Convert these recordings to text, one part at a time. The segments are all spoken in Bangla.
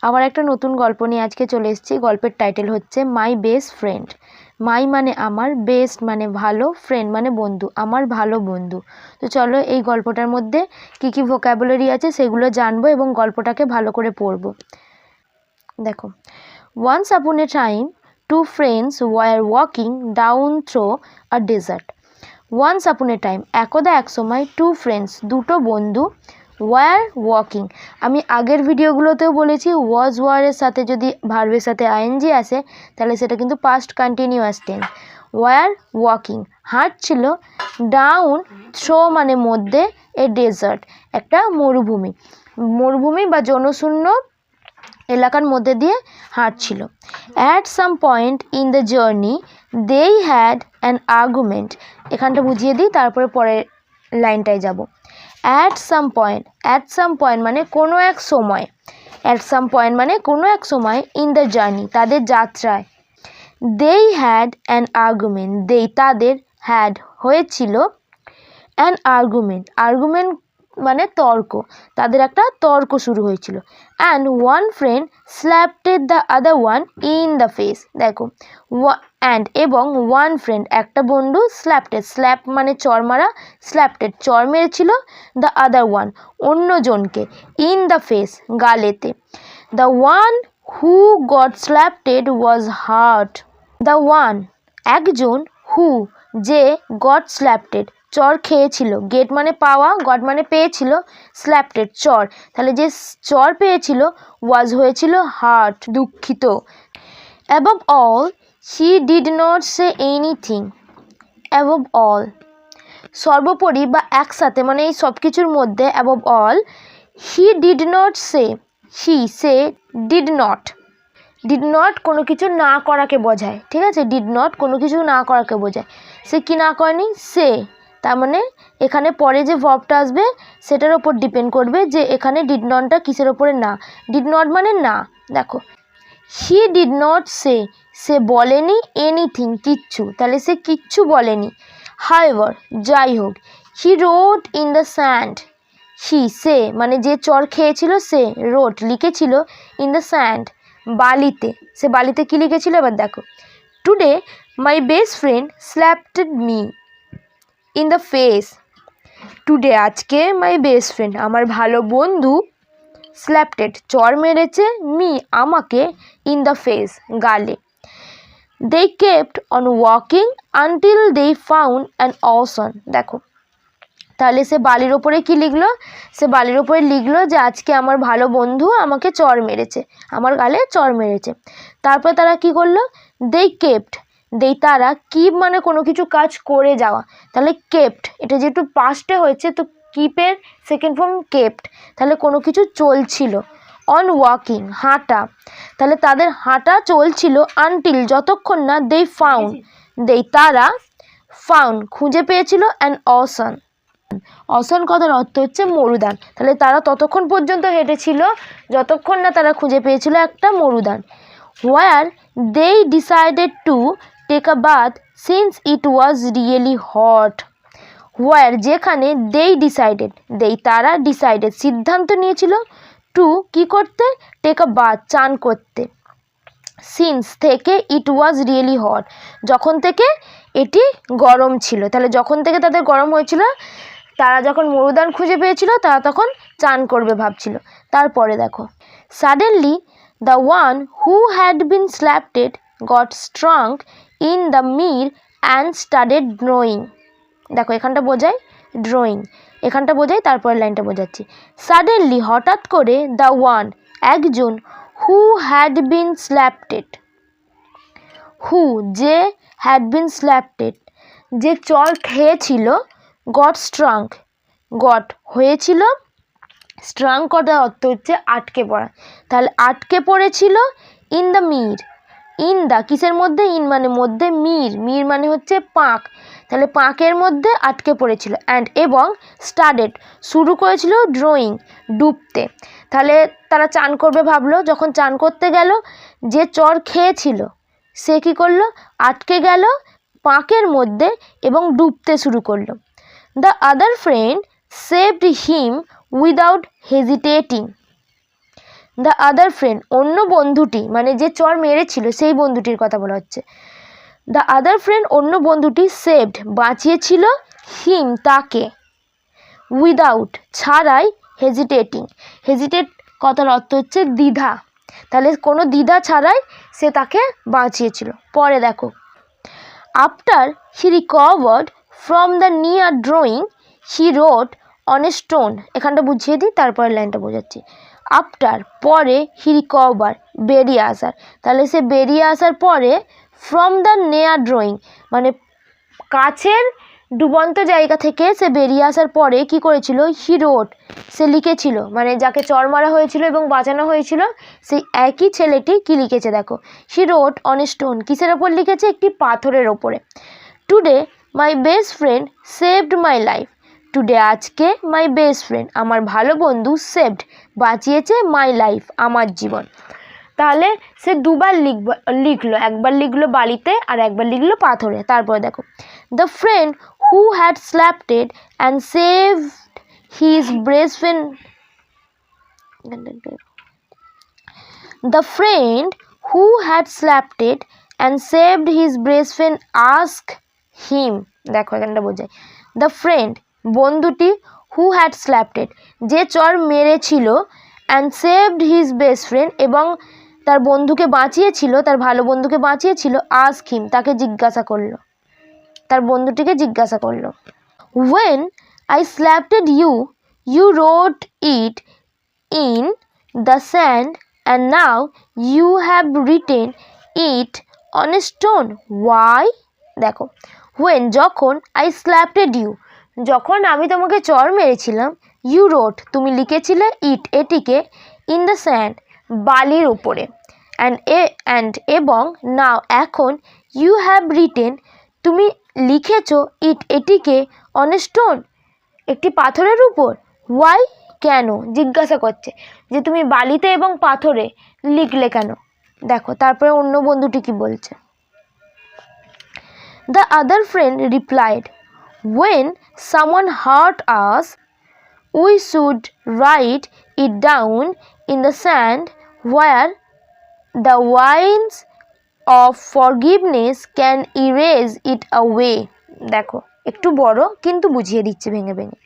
আবার একটা নতুন গল্প নিয়ে আজকে চলে এসেছি। গল্পের টাইটেল হচ্ছে মাই বেস্ট ফ্রেন্ড। মাই মানে আমার, বেস্ট মানে ভালো, ফ্রেন্ড মানে বন্ধু, আমার ভালো বন্ধু। তো চলো এই গল্পটার মধ্যে কি কি ভোকাবুলারি আছে সেগুলো জানবো এবং গল্পটাকে ভালো করে পড়বো। দেখো, once upon a time two friends were walking down through a desert. Once upon a time, একদা এক সময়, টু ফ্রেন্ডস দুটো বন্ধু, ওয়ার ওয়াকিং, আমি আগের ভিডিওগুলোতেও বলেছি ওয়াজ ওয়ারের সাথে যদি ভার্বের সাথে আইএনজি আসে তাহলে সেটা কিন্তু past continuous tense. Were walking হাঁটছিল, ডাউন থ্রো মানে মধ্যে, এ ডেজার্ট একটা মরুভূমি, মরুভূমি বা জনশূন্য এলাকার মধ্যে দিয়ে হাঁটছিল। At some point in the journey they had an argument. এখানটা বুঝিয়ে দিই, তারপরে পরের লাইনটায় যাব। অ্যাট সাম পয়েন্ট মানে কোনো এক সময়, অ্যাট সাম পয়েন্ট মানে কোনো এক সময়, ইন দ্য জার্নি তাদের যাত্রায়, দে হ্যাড অ্যান আর্গুমেন্ট, দে তাদের, হ্যাড হয়েছিল, অ্যান আর্গুমেন্ট মানে তর্ক, তাদের একটা তর্ক শুরু হয়েছিল। And one friend slapped the other one in the face. দেখো, অ্যান্ড এবং ওয়ান ফ্রেন্ড একটা বন্ধু, স্ল্যাপ মানে চর মারা, স্ল্যাপটেড চর মেরেছিল, দ্য আদার ওয়ান অন্যজনকে, ইন দ্য ফেস গালেতে। The one who got slapped was hurt. The one একজন, হু যে, গট স্ল্যাপটেড চর খেয়েছিল, গেট মানে পাওয়া, গট মানে পেয়েছিল, স্ল্যাপটেড চর, তাহলে যে চর পেয়েছিল ওয়াজ হয়েছিল হার্ট দুঃখিত। Above all she did not say anything. Above all সর্বোপরি বা একসাথে মানে এই সব কিছুর মধ্যে, above all he did not say, say did not কোনো কিছু না করাকে বোঝায়, ঠিক আছে, ডিড নট কোনো কিছু না করাকে বোঝায়। সে কি না করেনি, সে, তার মানে এখানে পরে যে ভার্বটা আসবে সেটার ওপর ডিপেন্ড করবে যে এখানে ডিড নটটা কিসের ওপরে, না, ডিড নট মানে না। দেখো, হি ডিড নট সে, সে বলেনি, এনিথিং কিচ্ছু, তাহলে সে কিচ্ছু বলেনি। হাউএভার যাই হোক, হি রোট ইন দ্য স্যান্ড, সে মানে যে চর খেয়েছিল সে, রোট লিখেছিল, ইন দ্য স্যান্ড বালিতে, সে বালিতে কি লিখেছিল এবার দেখো। Today my best friend slapped me in the face. Today আজকে, মাই বেস্ট ফ্রেন্ড আমার ভালো বন্ধু, স্ল্যাপটেড চর মেরেছে, মি আমাকে, ইন দ্য ফেস গালে। They kept on walking until they found an oasis. দেখো, তাহলে সে বালির ওপরে কি লিখলো, সে বালির ওপরে লিখলো যে আজকে আমার ভালো বন্ধু আমাকে চর মেরেছে, আমার গালে চর মেরেছে। তারপর তারা কি করলো, দে কেপ্ট, তারা, কিপ মানে কোনো কিছু কাজ করে যাওয়া, তাহলে কেপ্ট, এটা যেহেতু পাস্টে হয়েছে তো কিপের সেকেন্ড ফর্ম কেপ্ট, তাহলে কোনো কিছু চলছিল। অন ওয়াকিং হাঁটা, তাহলে তাদের হাঁটা চলছিল, আনটিল যতক্ষণ না, দে ফাউন্ড, তারা, ফাউন্ড খুঁজে পেয়েছিল, অ্যান অসন, অসন কথার অর্থ হচ্ছে মরুদান, তাহলে তারা ততক্ষণ পর্যন্ত হেঁটেছিল যতক্ষণ না তারা খুঁজে পেয়েছিল একটা মরুদান। Where they decided to take a bath since it was really hot. Where যেখানে, তারা, ডিসাইডেড সিদ্ধান্ত নিয়েছিল, টু কি করতে, টেক আ বাথ চান করতে, সিন্স থেকে, ইট ওয়াজ রিয়েলি হট যখন থেকে এটি গরম ছিল, তাহলে যখন থেকে তাদের গরম হয়েছিল, তারা যখন মরুদান খুঁজে পেয়েছিল তারা তখন চান করবে ভাবছিল। তারপরে দেখো, suddenly the one who had been slapped got stuck in the mire and started drowning. দেখো, এখানটা বোঝায় ড্রয়িং, এখানটা বোঝায়, তারপরের লাইনটা বোঝাচ্ছি। সাডেনলি হঠাৎ করে, দ্য ওয়ান একজন, হু হ্যাড বিন স্ল্যাপটেড, হু যে, হ্যাড বিন স্ল্যাপটেড যে চর খেয়েছিল, গট স্ট্রং, গট হয়েছিল, স্ট্রং কথার অর্থ হচ্ছে আটকে পড়া, তাহলে আটকে পড়েছিল, in the Mir, in the কিসের মধ্যে, ইন মানে মধ্যে, মির মানে হচ্ছে পাঁক, তাহলে পাঁকের মধ্যে আটকে পড়েছিল, অ্যান্ড এবং, স্টার্টেড শুরু করেছিল, ড্রয়িং ডুবতে, তাহলে তারা চান করবে ভাবলো, যখন চান করতে গেল যে চর খেয়েছিল সে কি করলো, আটকে গেল পাঁকের মধ্যে এবং ডুবতে শুরু করলো। The other friend saved him without hesitating. The other friend অন্য বন্ধুটি, মানে যে চর মেরেছিল সেই বন্ধুটির কথা বলা হচ্ছে। দ্য আদার ফ্রেন্ড অন্য বন্ধুটি সেভড বাঁচিয়েছিল হিম তাকে, উইদাউট ছাড়াই, হেজিটেটিং হেজিটেট কথার অর্থ হচ্ছে দ্বিধা, তাহলে কোনো দ্বিধা ছাড়াই সে তাকে বাঁচিয়েছিল। পরে দেখো, after he recovered from the near drawing he wrote on a stone, এখানটা বুঝিয়ে দিই তারপরে লাইনটা বোঝাচ্ছি। আফটার পরে, হি রিকভার বেরিয়ে আসার, তাহলে সে বেরিয়ে আসার পরে, ফ্রম দ্য নিয়ার ড্রয়িং মানে কাছের ডুবন্ত জায়গা থেকে সে বেরিয়ে আসার পরে কি করেছিল, হি রোড সে লিখেছিল, মানে যাকে চর মারা হয়েছিল এবং বাঁচানো হয়েছিল সেই একই ছেলেটি কি লিখেছে দেখো, he wrote on a stone, কিসের ওপর লিখেছে, একটি পাথরের ওপরে। Today my best friend saved my life, today আজকে মাই বেস্ট ফ্রেন্ড আমার ভালো বন্ধু সেভড বাঁচিয়েছে মাই লাইফ আমার জীবন। তাহলে সে দুবার লিখলো, একবার লিখলো বালিতে আর একবার লিখলো পাথরে। তারপরে দেখো, the friend who had slapped and saved his best friend, the friend who had slapped and saved his best friend ask him, দেখো এখানটা বোঝায়, দ্য ফ্রেন্ড বন্ধুটি, হু হ্যাড স্ল্যাপটেড যে চর মেরেছিল, and saved his best friend এবং তার বন্ধুকে বাঁচিয়েছিল, তার ভালো বন্ধুকে বাঁচিয়েছিল, আস্ক হিম তাকে জিজ্ঞাসা করলো, তার বন্ধুটিকে জিজ্ঞাসা করলো। When I slapped you, you wrote it in the sand and now you have written it on a stone, why, দেখো ওয়েন যখন, আই স্ল্যাপটেড ইউ যখন আমি তোমাকে চর মেরেছিলাম, ইউ রোট তুমি লিখেছিলে, ইট এটিকে, ইন দ্য স্যান্ড বালির উপরে, অ্যান্ড এবং নাও এখন, ইউ হ্যাভ রিটেন তুমি লিখেছ, ইট এটিকে, অন এ স্টোন একটি পাথরের উপর, ওয়াই কেন জিজ্ঞাসা করছে যে তুমি বালিতে এবং পাথরে লিখলে কেন। দেখো তারপরে অন্য বন্ধুটি কি বলছে, the other friend replied, when someone hurt us we should write it down in the sand where the winds of forgiveness can erase it away, দেখো একটু বড় কিন্তু বুঝিয়ে দিচ্ছে ভেঙে ভেঙে।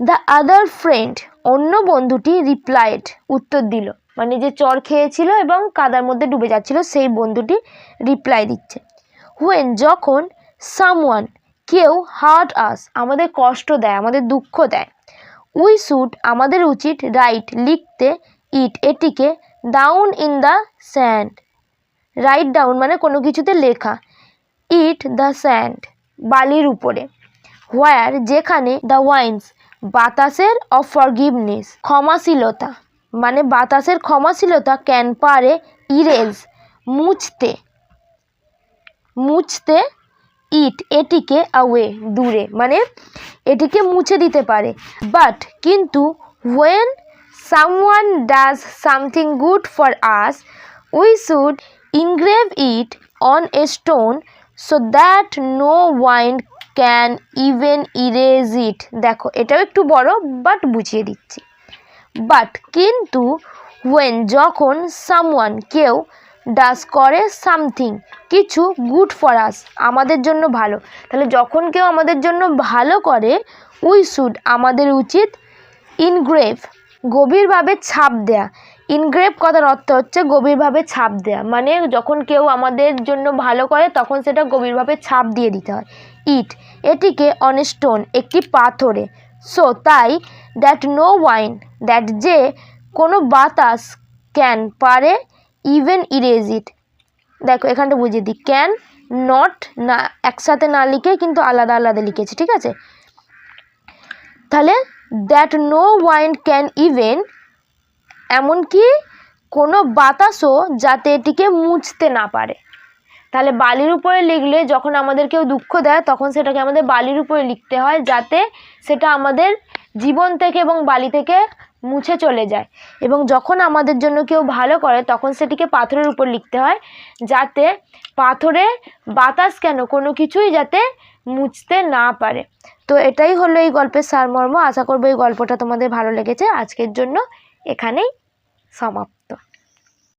দ্য আদার ফ্রেন্ড অন্য বন্ধুটি রিপ্লাইড উত্তর দিল, মানে যে চর খেয়েছিল এবং কাদার মধ্যে ডুবে যাচ্ছিল সেই বন্ধুটি রিপ্লাই দিচ্ছে। when যখন, সামওয়ান কেউ, হার্ট আস আমাদের কষ্ট দেয়, আমাদের দুঃখ দেয়, উই শুড আমাদের উচিত, রাইট লিখতে, ইট এটিকে, down in the sand write down মানে কোনো কিছুতে লেখা, ইট দ্য স্যান্ড বালির উপরে, হোয়ার যেখানে, দ্য ওয়াইন্স বাতাসের, অফ ফরগিভনেস ক্ষমাশীলতা মানে বাতাসের ক্ষমাশীলতা, ক্যান পারে, ইরেজ মুছতে, মুছতে, ইট এটিকে, আওয়ে দূরে মানে এটিকে মুছে দিতে পারে, বাট কিন্তু, when someone does something good for us we should engrave it on a stone so that no wind can even erase it, দেখো এটাও একটু বড় বাট বুঝিয়ে দিচ্ছি। বাট কিন্তু, when যখন, someone কেউ, ডাস করে, সামথিং কিছু, গুড ফর আস আমাদের জন্য ভালো, তাহলে যখন কেউ আমাদের জন্য ভালো করে, উই শুড আমাদের উচিত, ইনগ্রেভ গভীরভাবে ছাপ দেয়া, ইনগ্রেভ কথার অর্থ হচ্ছে গভীরভাবে ছাপ দেয়া, মানে যখন কেউ আমাদের জন্য ভালো করে তখন সেটা গভীরভাবে ছাপ দিয়ে দিতে হয়, ইট এটিকে, অন এ স্টোন একটি পাথরে, সো তাই, দ্যাট নো ওয়াইন দ্যাট যে কোনো বাতাস, ক্যান পারে, ইভেন ইরেজ ইট, দেখো এখানটা বুঝিয়ে দিই, ক্যান নট না একসাথে না লিখে কিন্তু আলাদা আলাদা লিখেছি, ঠিক আছে। তাহলে that no one can even এমনকি কোনো বাতাসও যাতে এটিকে মুছতে না পারে, তাহলে বালির উপরে লিখলে যখন আমাদের কেউ দুঃখ দেয় তখন সেটাকে আমাদের বালির উপরে লিখতে হয় যাতে সেটা আমাদের জীবন থেকে এবং বালি থেকে মুছে চলে যায়, এবং যখন আমাদের জন্য কেউ ভালো করে তখন সেটিকে পাথরের উপর লিখতে হয় যাতে পাথরে বাতাস কেন কোনো কিছুই যাতে মুছতে না পারে। তো এটাই হলো এই গল্পের সারমর্ম। আশা করবো এই গল্পটা তোমাদের ভালো লেগেছে। আজকের জন্য এখানেই সমাপ্ত।